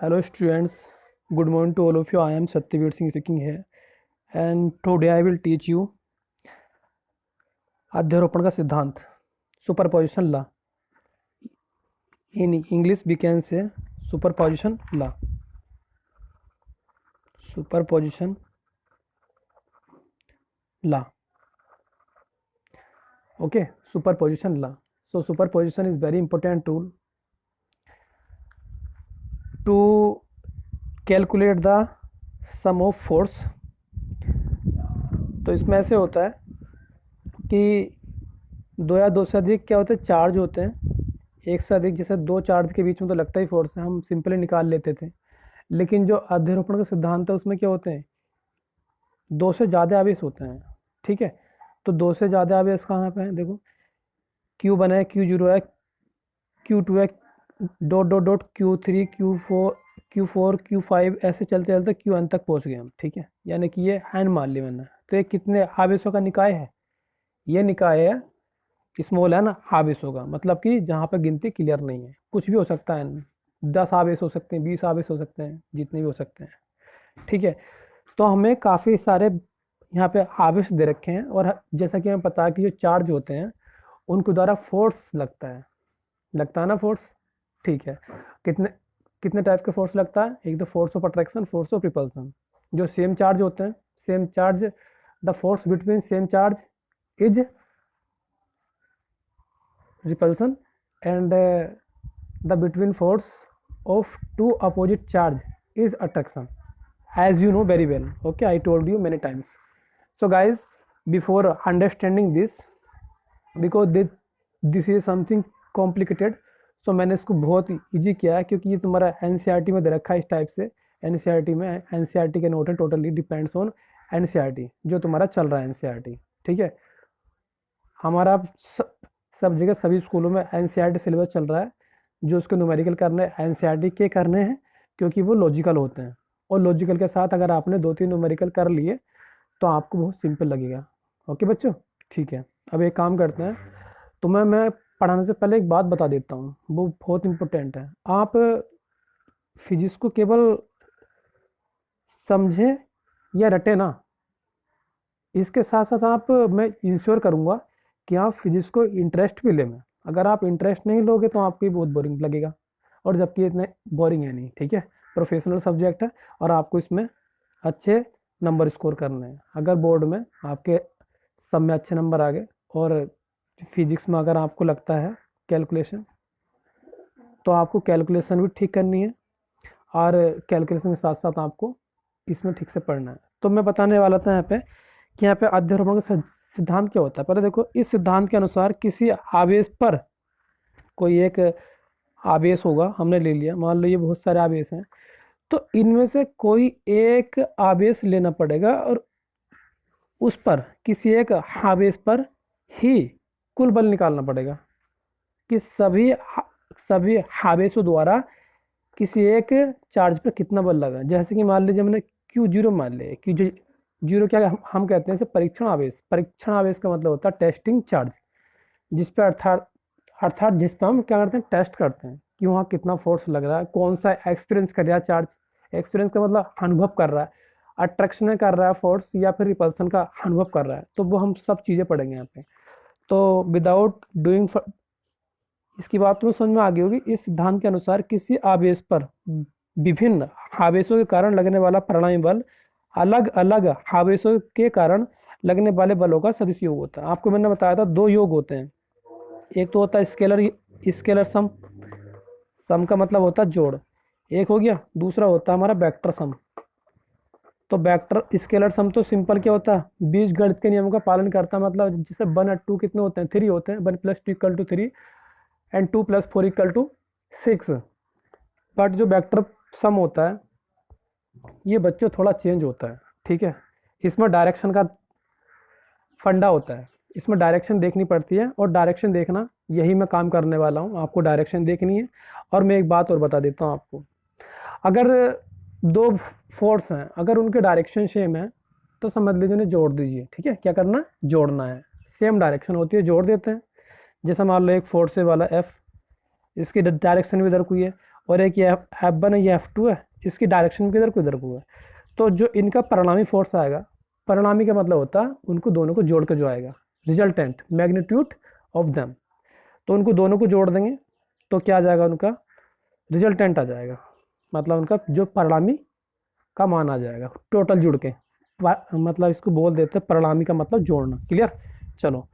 Hello students, good morning to all of you. I am Satyavir Singh speaking here and today I will teach you अध्यारोपण का सिद्धांत superposition law. In English we can say superposition law. Superposition law. Okay, superposition law. So superposition is very important tool to calculate the sum of force. तो इसमें ऐसे होता है कि दो या दो से अधिक क्या होते हैं, चार्ज होते हैं. एक से अधिक, जैसे दो चार्ज के बीच में तो लगता ही फोर्स है, हम सिंपली निकाल लेते थे. लेकिन जो अध्यारोपण का सिद्धांत है उसमें क्या होते हैं, दो से ज़्यादा आवेश होते हैं. ठीक है, तो दो से ज़्यादा आवेश कहाँ पे है, देखो Q1 है, Q0 है, Q2 है, dot dot dot Q3, Q4, Q5 ऐसे चलते चलते Qn तक पहुँच गए हम. ठीक है, यानी कि ये n मान लिया मैंने. तो ये कितने आवेशों का निकाय है, ये निकाय है स्मॉल है ना, आवेशों का. मतलब कि जहाँ पे गिनती क्लियर नहीं है, कुछ भी हो सकता है. 10 आवेश हो सकते हैं, 20 आवेश हो सकते हैं, जितने भी हो सकते हैं. ठीक है, तो हमें काफ़ी सारे यहाँ पे आवेश दे रखे हैं और जैसा कि हमें पता है कि जो चार्ज होते हैं उनके द्वारा फोर्स लगता है ना फोर्स. ठीक है, कितने कितने टाइप के फोर्स लगता है, एक तो force of attraction, force of repulsion. जो सेम चार्ज होते हैं, same charge, the force between same charge is repulsion and the between force of two opposite charge is attraction, as you know very well. Okay, I told you many times. So guys, before understanding this, because this is something complicated, so मैंने इसको बहुत easy किया है क्योंकि ये तुम्हारा NCERT में दे रखा है इस टाइप से. एनसीईआरटी में एनसीईआरटी के नोट है, टोटली डिपेंड्स ऑन एनसीईआरटी जो तुम्हारा चल रहा है एनसीईआरटी. ठीक है, हमारा सब जगह सभी स्कूलों में एनसीईआरटी सिलेबस चल रहा है. जो उसके न्यूमेरिकल करने एनसीईआरटी के करने हैं क्योंकि वो लॉजिकल होते हैं, और लॉजिकल के साथ अगर आपने 2-3 न्यूमेरिकल कर लिए तो आपको बहुत सिंपल लगेगा. ओके बच्चों, ठीक है. अब एक काम करते हैं, तो मैं पढ़ाने से पहले एक बात बता देता हूँ, वो बहुत इम्पोर्टेंट है. आप फिजिक्स को केवल समझे या रटे ना, इसके साथ साथ आप, मैं इंश्योर करूँगा कि आप फिजिक्स को इंटरेस्ट भी लें. अगर आप इंटरेस्ट नहीं लोगे तो आपको बहुत बोरिंग लगेगा, और जबकि इतने बोरिंग है नहीं. ठीक है, प्रोफेशनल सब्जेक्ट है और आपको इसमें अच्छे नंबर स्कोर करने हैं. अगर बोर्ड में आपके सब में अच्छे नंबर आ गए और फिजिक्स में अगर आपको लगता है कैलकुलेशन, तो आपको कैलकुलेशन भी ठीक करनी है और कैलकुलेशन के साथ साथ आपको इसमें ठीक से पढ़ना है. तो मैं बताने वाला था यहाँ पे कि यहाँ पे अध्यारोपण का सिद्धांत क्या होता है. पहले देखो, इस सिद्धांत के अनुसार किसी आवेश पर, कोई एक आवेश होगा, हमने ले लिया, मान लो ये बहुत सारे आवेश हैं, तो इनमें से कोई एक आवेश लेना पड़ेगा और उस पर, किसी एक आवेश पर ही कुल बल निकालना पड़ेगा कि सभी आवेशों द्वारा किसी एक चार्ज पर कितना बल लगा. जैसे कि मान लीजिए मैंने Q0 मान लिया. Q0 क्या हम कहते हैं इसे, परीक्षण आवेश. परीक्षण आवेश का मतलब होता है टेस्टिंग चार्ज, जिस पे अर्थात जिस पर हम क्या करते हैं, टेस्ट करते हैं कि वहाँ कितना फोर्स लग रहा है, कौन सा एक्सपीरियंस कर रहा है चार्ज. एक्सपीरियंस का मतलब अनुभव कर रहा है, अट्रैक्शन कर रहा है फोर्स, या फिर रिपल्सन का अनुभव कर रहा है. तो वो हम सब चीज़ें पढ़ेंगे यहाँ पे. तो विदाउट डूइंग, इसकी बात तो समझ में आ गई होगी. इस सिद्धांत के अनुसार किसी आवेश पर विभिन्न आवेशों के कारण लगने वाला परिणामी बल अलग अलग आवेशों के कारण लगने वाले बलों का सदिश योग होता है. आपको मैंने बताया था 2 योग होते हैं. एक तो होता है स्केलर सम का मतलब होता है जोड़, एक हो गया. दूसरा होता है हमारा वेक्टर सम. तो वेक्टर स्केलर सम तो सिंपल क्या होता है, बीजगणित के नियम का पालन करता है. मतलब जैसे 1 और 2 कितने होते हैं, 3 होते हैं. 1 + 2 = 3 एंड 2 + 4 = 6. बट जो वेक्टर सम होता है ये बच्चों थोड़ा चेंज होता है. ठीक है, इसमें डायरेक्शन का फंडा होता है, इसमें डायरेक्शन देखनी पड़ती है, और डायरेक्शन देखना यही मैं काम करने वाला हूँ. आपको डायरेक्शन देखनी है. और मैं एक बात और बता देता हूँ आपको, अगर 2 फोर्स हैं, अगर उनके डायरेक्शन सेम है तो समझ लीजिए उन्हें जोड़ दीजिए. ठीक है, क्या करना है, जोड़ना है. सेम डायरेक्शन होती है, जोड़ देते हैं. जैसे मान लो एक फोर्स वाला F, इसकी डायरेक्शन भी इधर कोई है, और एक ये F1 है, ये F2 है, इसकी डायरेक्शन किधर को इधर को है। तो जो इनका परिणामी फोर्स आएगा, परिणामी का मतलब होता है उनको दोनों को जोड़ के जो आएगा, रिजल्टेंट मैग्नीट्यूड ऑफ देम। तो उनको दोनों को जोड़ देंगे तो क्या आ जाएगा, उनका रिजल्टेंट आ जाएगा, मतलब उनका जो परिणामी का मान आ जाएगा टोटल जुड़ के। मतलब इसको बोल देते हैं परिणामी का मतलब जोड़ना। क्लियर। चलो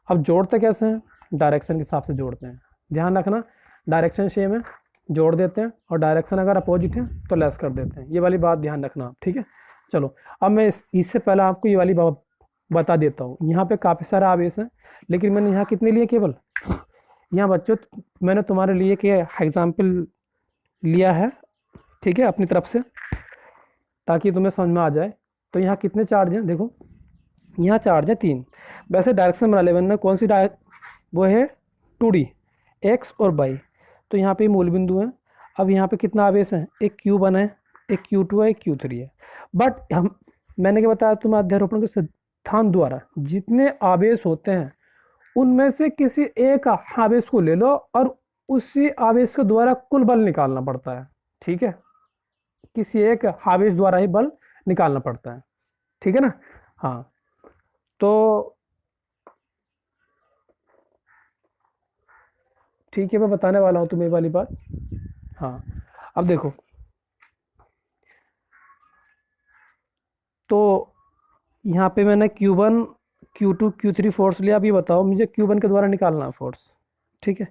अब जोड़ते कैसे हैं, डायरेक्शन के हिसाब से जोड़ते हैं। ध्यान रखना डायरेक्शन सेम है जोड़ देते हैं, और डायरेक्शन अगर अपोजिट है तो लेस कर देते हैं। ये वाली बात ध्यान रखना आप, ठीक है। चलो अब मैं इससे पहले आपको ये वाली बात बता देता हूँ। यहाँ पे काफ़ी सारे आवेश हैं, लेकिन मैंने यहाँ कितने लिए, केवल यहाँ बच्चों मैंने तुम्हारे लिए के एग्जाम्पल लिया है, ठीक है, अपनी तरफ से, ताकि तुम्हें समझ में आ जाए। तो यहाँ कितने चार्ज हैं, देखो यहाँ चार्ज है 3। वैसे डायरेक्शन बना लेवन में कौन सी वो है 2D, एक्स और वाई। तो यहाँ पे मूल बिंदु है। अब यहाँ पे कितना आवेश है, एक Q1 है, एक Q2 है, एक Q3 है। बट मैंने क्या बताया तुम्हें, अध्यारोपण के सिद्धांत द्वारा जितने आवेश होते हैं उनमें से किसी एक आवेश को ले लो और उसी आवेश के द्वारा कुल बल निकालना पड़ता है, ठीक है। किसी एक आवेश द्वारा ही बल निकालना पड़ता है, ठीक है ना। हाँ तो ठीक है, मैं बताने वाला हूँ तुम्हें ये वाली बात। हाँ अब देखो, तो यहाँ पे मैंने Q1 Q2 Q3 फोर्स लिया। अब ये बताओ मुझे Q1 के द्वारा निकालना है फोर्स, ठीक है।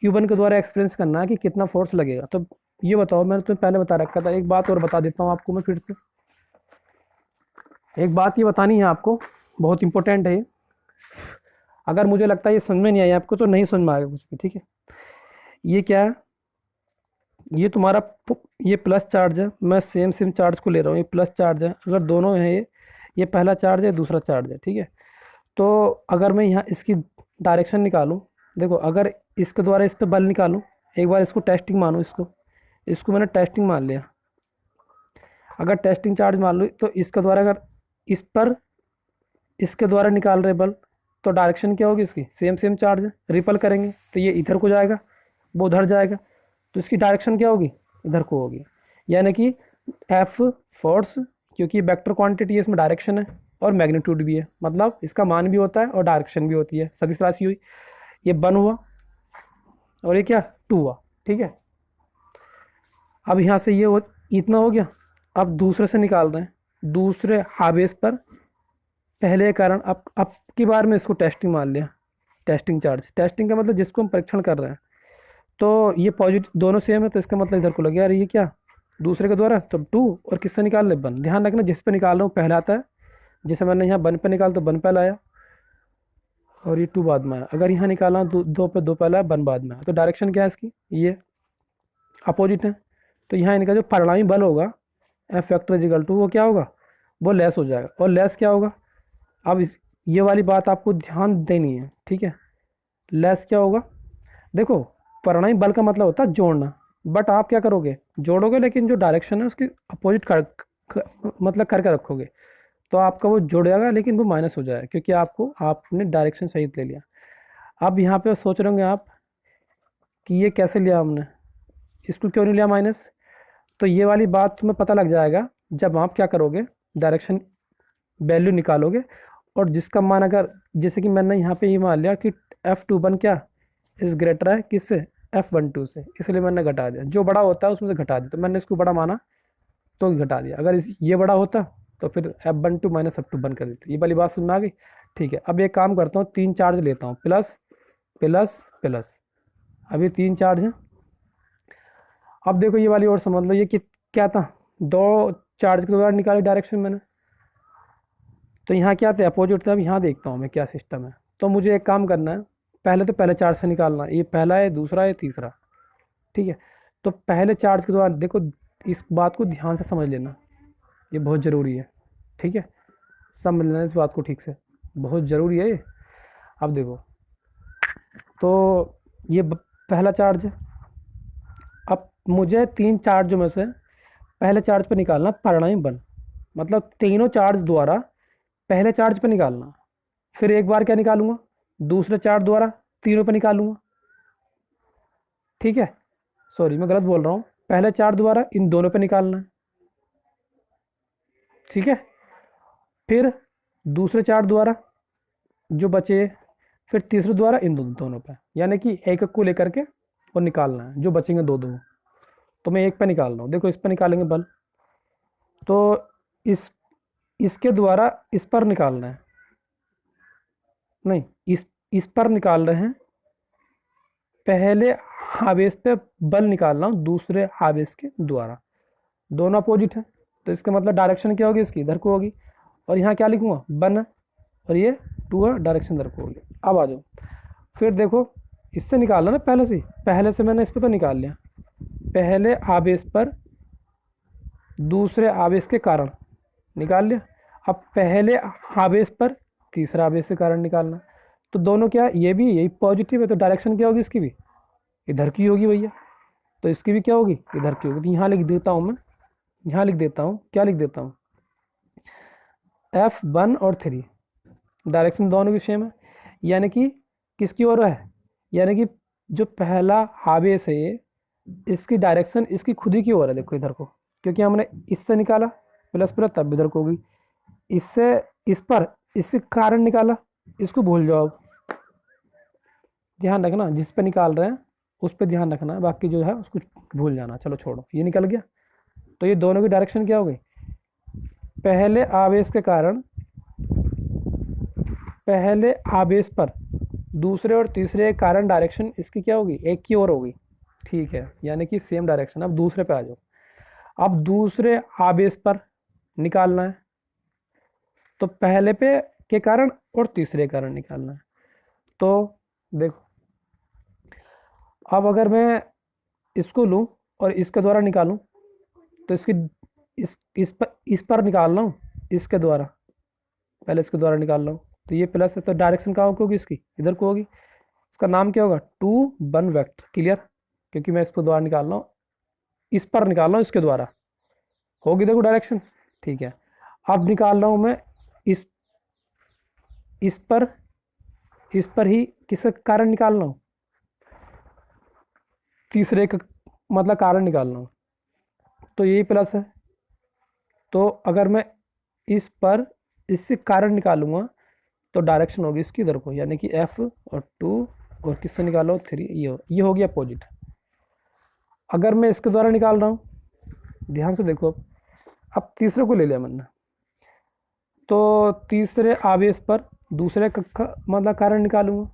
Q1 के द्वारा एक्सपीरियंस करना है कि कितना फोर्स लगेगा। तो ये बताओ, मैंने तुम्हें पहले बता रखा था, एक बात और बता देता हूँ आपको मैं फिर से। एक बात ये बतानी है आपको, बहुत इंपॉर्टेंट है ये। अगर मुझे लगता है ये समझ में नहीं आया आपको तो नहीं समझ में आएगा कुछ भी, ठीक है। ये क्या है, ये तुम्हारा ये प्लस चार्ज है, मैं सेम सेम चार्ज को ले रहा हूँ, ये प्लस चार्ज है। अगर दोनों हैं ये पहला चार्ज है, दूसरा चार्ज है, ठीक है। तो अगर मैं यहाँ इसकी डायरेक्शन निकालूँ, देखो अगर इसके द्वारा इस पर बल निकालूँ, एक बार इसको टेस्टिंग मानूँ, इसको मैंने टेस्टिंग मान लिया। अगर टेस्टिंग चार्ज मान लूँ तो इसके द्वारा अगर इस पर इसके द्वारा निकाल रहे बल, तो डायरेक्शन क्या होगी इसकी, सेम सेम चार्ज है, रिपल करेंगे तो ये इधर को जाएगा, वो उधर जाएगा, तो इसकी डायरेक्शन क्या होगी, इधर को होगी। यानी कि एफ फोर्स, क्योंकि वेक्टर क्वांटिटी है इसमें डायरेक्शन है और मैग्नीट्यूड भी है, मतलब इसका मान भी होता है और डायरेक्शन भी होती है, सदिश राशि हुई। ये 1 हुआ और ये क्या 2 हुआ, ठीक है। अब यहाँ से ये इतना हो गया। अब दूसरे से निकाल रहे हैं, दूसरे आवेश पर पहले कारण अब की बार में इसको टेस्टिंग मान लिया, टेस्टिंग चार्ज। टेस्टिंग का मतलब जिसको हम परीक्षण कर रहे हैं, तो ये पॉजिटिव दोनों सेम है, तो इसका मतलब इधर को लगे यार, ये क्या दूसरे के द्वारा, तो 2 और किससे निकाल ले 1। ध्यान रखना जिस पे निकाल रहा हूँ पहले आता है, जैसे मैंने यहाँ 1 पे निकाल तो 1 पहला आया और ये 2 बाद में आया। अगर यहाँ निकाला 2 पे 2 पहला है, 1 बाद में आया। तो डायरेक्शन क्या है इसकी, ये अपोजिट है। तो यहाँ इनका जो परिणामी बल होगा एफ फैक्टर इक्वल टू, वो क्या होगा, वो लेस हो जाएगा। और लेस क्या होगा, अब ये वाली बात आपको ध्यान देनी है, ठीक है। लेस क्या होगा, देखो परिणामी बल का मतलब होता है जोड़ना, बट आप क्या करोगे, जोड़ोगे लेकिन जो डायरेक्शन है उसकी अपोजिट मतलब करके रखोगे, तो आपका वो जुड़ जाएगा लेकिन वो माइनस हो जाएगा, क्योंकि आपने डायरेक्शन सही ले लिया। अब यहाँ पे सोच रहे होंगे आप कि ये कैसे लिया हमने, इसको क्यों नहीं लिया माइनस। तो ये वाली बात तुम्हें पता लग जाएगा जब आप क्या करोगे, डायरेक्शन वैल्यू निकालोगे, और जिसका मान अगर, जैसे कि मैंने यहाँ पे ये मान लिया कि F21 क्या इस ग्रेटर है किससे, F12 से, इसलिए मैंने घटा दिया। जो बड़ा होता है उसमें से घटा दिया, तो मैंने इसको बड़ा माना तो घटा दिया। अगर ये बड़ा होता तो फिर F12 माइनस F21 कर देते। ये वाली बात समझ में आ गई, ठीक है। अब एक काम करता हूँ, 3 चार्ज लेता हूँ, प्लस प्लस प्लस। अब ये 3 चार्ज हैं। अब देखो ये वाली और समझ लो, ये क्या था, 2 चार्ज के द्वारा निकाली डायरेक्शन मैंने, तो यहाँ क्या था, अपोजिट था। अब यहाँ देखता हूँ मैं क्या सिस्टम है। तो मुझे एक काम करना है, पहले तो पहले चार्ज से निकालना है, ये पहला है, दूसरा है, तीसरा, ठीक है। तो पहले चार्ज के द्वारा, देखो इस बात को ध्यान से समझ लेना, ये बहुत ज़रूरी है, ठीक है। समझ लेना इस बात को ठीक से, बहुत ज़रूरी है ये। अब देखो, तो ये पहला चार्ज है। अब मुझे 3 चार्जों में से पहले चार्ज पर निकालना परिणामी बल, मतलब तीनों चार्ज द्वारा पहले चार्ज पर निकालना। फिर एक बार क्या निकालूंगा, दूसरे चार्ज द्वारा तीनों पर निकालूंगा, ठीक है। सॉरी मैं गलत बोल रहा हूँ, पहले 4 दोबारा इन दोनों पे निकालना है, ठीक है। फिर दूसरे 4 दोबारा जो बचे, फिर तीसरे द्वारा इन दोनों पे, यानी कि एक एक को लेकर के और निकालना है, जो बचेंगे 2 तो मैं एक पे निकाल रहा हूँ। देखो इस पे निकालेंगे बल, तो इसके द्वारा इस पर निकालना है, नहीं इस पर निकाल रहे हैं। पहले आवेश पे बल निकाल रहा हूँ दूसरे आवेश के द्वारा, दोनों अपोजिट है, तो इसका मतलब डायरेक्शन क्या होगी इसकी, इधर को होगी। और यहाँ क्या लिखूँगा, 1 है और ये 2 है, डायरेक्शन इधर को होगी। अब आ जाओ, फिर देखो इससे निकालना ना, पहले से मैंने इस पर तो निकाल लिया, पहले आवेश पर दूसरे आवेश के कारण निकाल लिया। अब पहले आवेश पर तीसरा आवेश के कारण निकालना, तो दोनों क्या, ये भी यही पॉजिटिव है, तो डायरेक्शन क्या होगी इसकी भी इधर की होगी भैया, तो इसकी भी क्या होगी, इधर की होगी। तो यहाँ लिख देता हूँ मैं, यहाँ लिख देता हूँ, क्या लिख देता हूँ, F1 और 3 डायरेक्शन दोनों की सेम है, यानी कि किसकी ओर है, यानी कि जो पहला आवेश है ये, इसकी डायरेक्शन इसकी खुद ही की ओर है, देखो इधर को, क्योंकि हमने इससे निकाला प्लस प्लस तब इधर को होगी, इससे इस पर इसके कारण निकाला, इसको भूल जाओ, ध्यान रखना जिस पे निकाल रहे हैं उस पे ध्यान रखना, बाकी जो है उसको भूल जाना, चलो छोड़ो, ये निकल गया। तो ये दोनों की डायरेक्शन क्या हो गई, पहले आवेश के कारण पहले आवेश पर दूसरे और तीसरे के कारण डायरेक्शन इसकी क्या होगी, एक की ओर होगी, ठीक है, यानी कि सेम डायरेक्शन। अब दूसरे पे आ जाओ, अब दूसरे आवेश पर निकालना है, तो पहले पे के कारण और तीसरे कारण निकालना है। तो देखो अब अगर मैं इसको लूँ और इसके द्वारा निकालूँ, तो इसकी इस पर निकाल रहा हूँ, इसके द्वारा, पहले इसके द्वारा निकाल रहा हूँ, तो ये प्लस है, तो डायरेक्शन कहाँ होगी इसकी, इधर को होगी। इसका नाम क्या होगा, 2 1 वेक्टर, क्लियर, क्योंकि मैं इसको द्वारा निकाल रहा हूँ, इस पर निकाल रहा हूँ, इसके द्वारा होगी, देखो डायरेक्शन, ठीक है। अब निकाल रहा हूँ मैं इस पर ही किसका कारण निकाल रहा हूँ, तीसरे का मतलब कारण निकाल रहा हूँ, तो यही प्लस है। तो अगर मैं इस पर इससे कारण निकालूंगा तो डायरेक्शन होगी इसकी इधर को, यानी कि F और 2 और किससे निकालो 3, ये हो गया अपोजिट। अगर मैं इसके द्वारा निकाल रहा हूँ, ध्यान से देखो, अब तीसरे को ले लिया मैंने, तो तीसरे आवेश पर दूसरे का मतलब कारण निकालूंगा,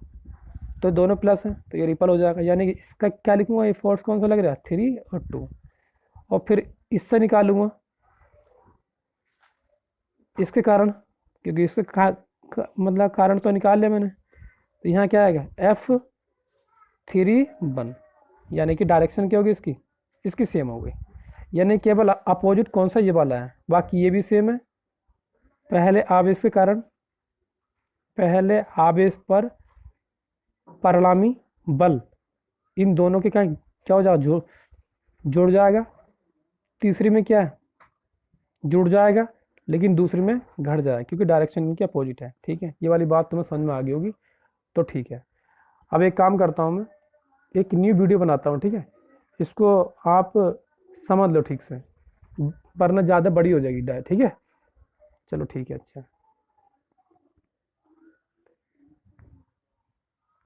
तो दोनों प्लस हैं, तो ये रिपल हो जाएगा, यानी कि इसका क्या लिखूंगा, ये फोर्स कौन सा लग रहा है, 3 और 2, और फिर इससे निकालूंगा इसके कारण, क्योंकि इसके मतलब कारण तो निकाल लिया मैंने, तो यहाँ क्या आएगा, F3 1, यानी कि डायरेक्शन क्या होगी इसकी सेम हो गई, यानी केवल अपोजिट कौन सा, ये वाला है, बाकी ये भी सेम है। पहले आवेश के कारण पहले आवेश पर परिणामी बल, इन दोनों के क्या हो जाएगा, जुड़ जाएगा, तीसरी में क्या है, जुड़ जाएगा, लेकिन दूसरी में घट जाएगा, क्योंकि डायरेक्शन इनकी अपोजिट है, ठीक है। ये वाली बात तुम्हें समझ में आ गई होगी, तो ठीक है। अब एक काम करता हूँ, मैं एक न्यू वीडियो बनाता हूँ, ठीक है, इसको आप समझ लो ठीक से, वरना ज़्यादा बड़ी हो जाएगी, ठीक है, चलो ठीक है, अच्छा।